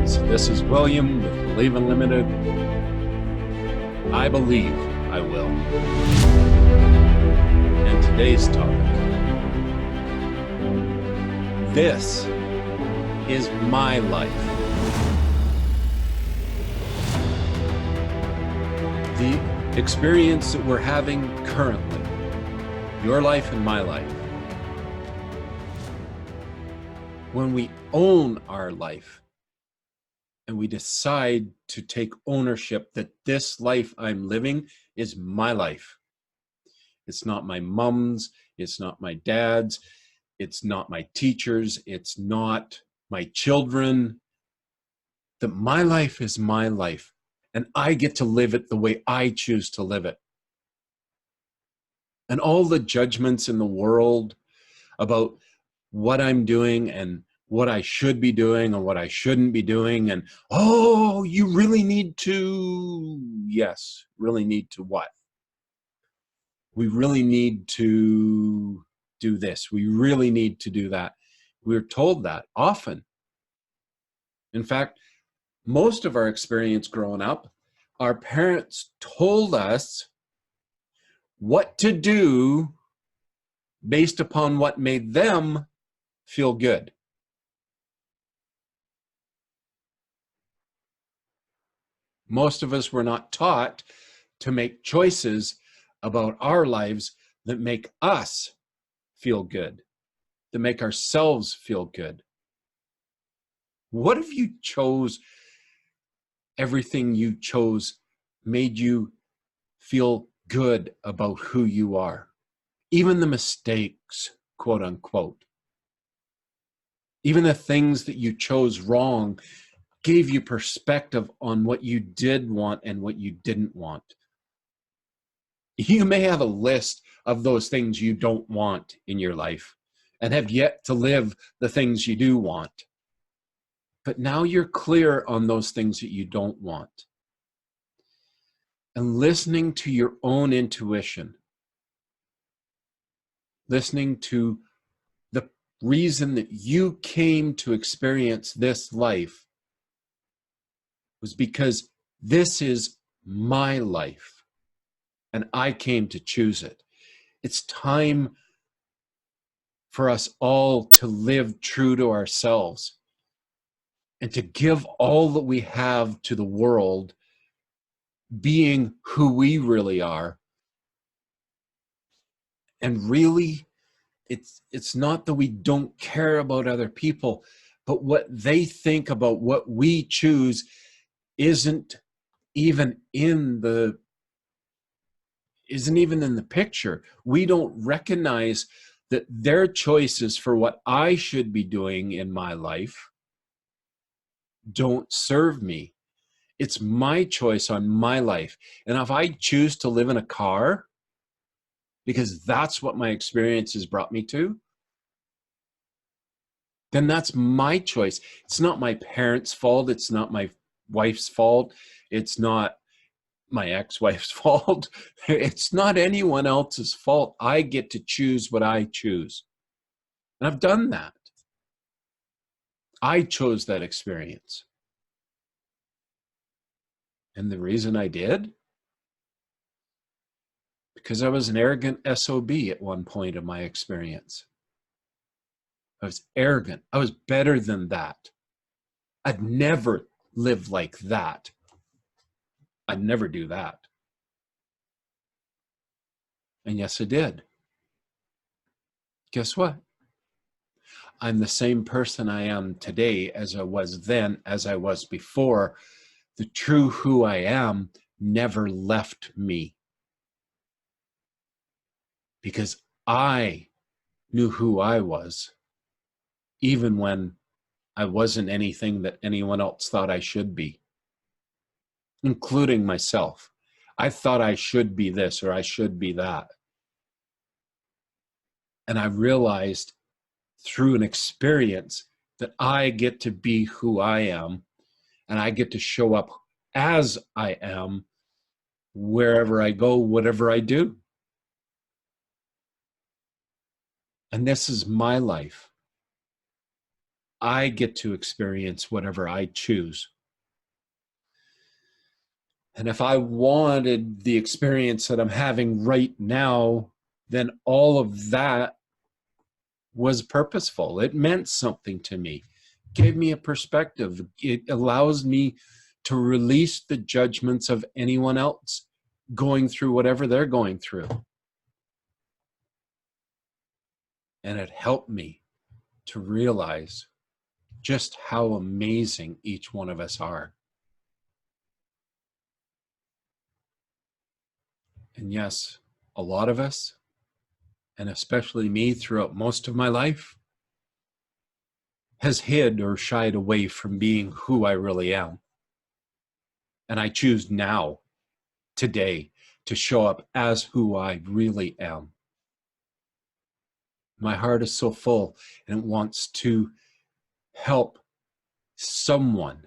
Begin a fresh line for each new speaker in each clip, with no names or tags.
friends, this is William with Believe Unlimited. I believe I will. And today's topic, this is my life. The experience that we're having currently, your life and my life, when we own our life and we decide to take ownership that this life I'm living is my life. It's not my mom's, it's not my dad's, it's not my teachers, it's not my children. That my life is my life and I get to live it the way I choose to live it. And all the judgments in the world about what I'm doing and what I should be doing or what I shouldn't be doing, and oh, you really need to, yes, really need to what? We really need to do this. We really need to do that. We're told that often. In fact, most of our experience growing up, our parents told us what to do based upon what made them feel good. Most of us were not taught to make choices about our lives that make us feel good, that make ourselves feel good. What if you chose, everything you chose made you feel good about who you are? Even the mistakes, quote unquote. Even the things that you chose wrong gave you perspective on what you did want and what you didn't want. You may have a list of those things you don't want in your life and have yet to live the things you do want. But now you're clear on those things that you don't want. And listening to your own intuition, listening to the reason that you came to experience this life was because this is my life and I came to choose it. It's time for us all to live true to ourselves and to give all that we have to the world, being who we really are. And really, it's not that we don't care about other people, but what they think about what we choose isn't even in the picture. We don't recognize that their choices for what I should be doing in my life don't serve me. It's my choice on my life. And if I choose to live in a car, because that's what my experience has brought me to, then that's my choice. It's not my parents' fault. It's not my wife's fault. It's not my ex-wife's fault. It's not anyone else's fault. I get to choose what I choose. And I've done that. I chose that experience. And the reason I did? Because I was an arrogant SOB at one point in my experience. I was arrogant. I was better than that. I'd never live like that. I'd never do that. And yes, I did. Guess what? I'm the same person I am today as I was then, as I was before. The true who I am never left me. Because I knew who I was, even when I wasn't anything that anyone else thought I should be, including myself. I thought I should be this or I should be that. And I realized through an experience that I get to be who I am and I get to show up as I am wherever I go, whatever I do. And this is my life. I get to experience whatever I choose. And if I wanted the experience that I'm having right now, then all of that was purposeful. It meant something to me, gave me a perspective. It allows me to release the judgments of anyone else going through whatever they're going through. And it helped me to realize just how amazing each one of us are. And yes, a lot of us, and especially me throughout most of my life, has hid or shied away from being who I really am. And I choose now, today, to show up as who I really am. My heart is so full and it wants to help someone.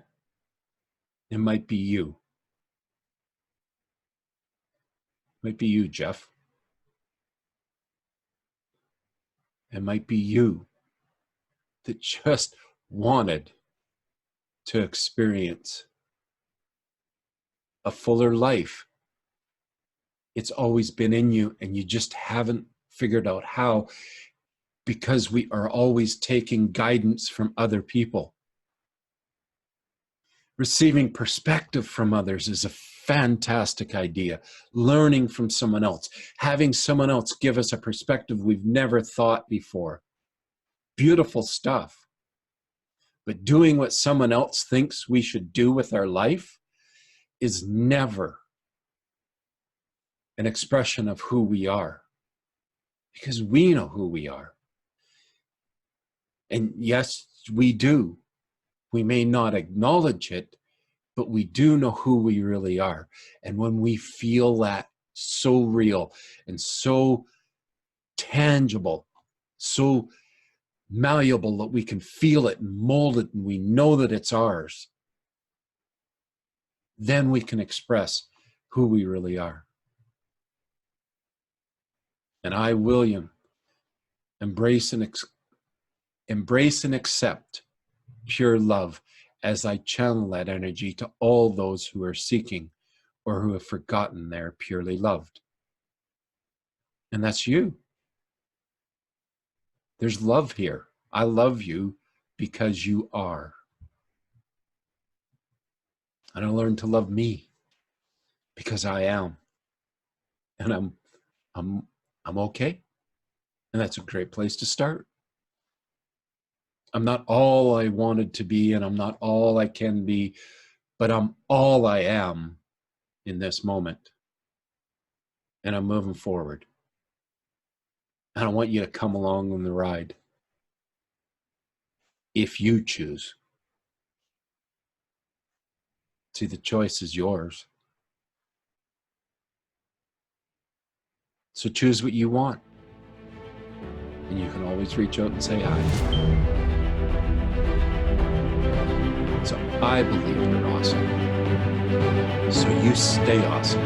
It might be you. It might be you, Jeff. It might be you that just wanted to experience a fuller life. It's always been in you and you just haven't figured out how, because we are always taking guidance from other people. Receiving perspective from others is a fantastic idea. Learning from someone else, having someone else give us a perspective we've never thought before. Beautiful stuff. But doing what someone else thinks we should do with our life is never an expression of who we are, because we know who we are. And yes, we do. We may not acknowledge it, but we do know who we really are. And when we feel that so real and so tangible, so malleable that we can feel it and mold it and we know that it's ours, then we can express who we really are. And I, William, embrace and accept pure love as I channel that energy to all those who are seeking or who have forgotten they're purely loved. And that's you. There's love here. I love you because you are. And I learned to love me because I am. And I'm okay. And that's a great place to start. I'm not all I wanted to be, and I'm not all I can be, but I'm all I am in this moment. And I'm moving forward. And I want you to come along on the ride. If you choose. See, the choice is yours. So choose what you want. And you can always reach out and say hi. So I believe you're awesome. So you stay awesome.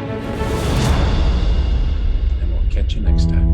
And we'll catch you next time.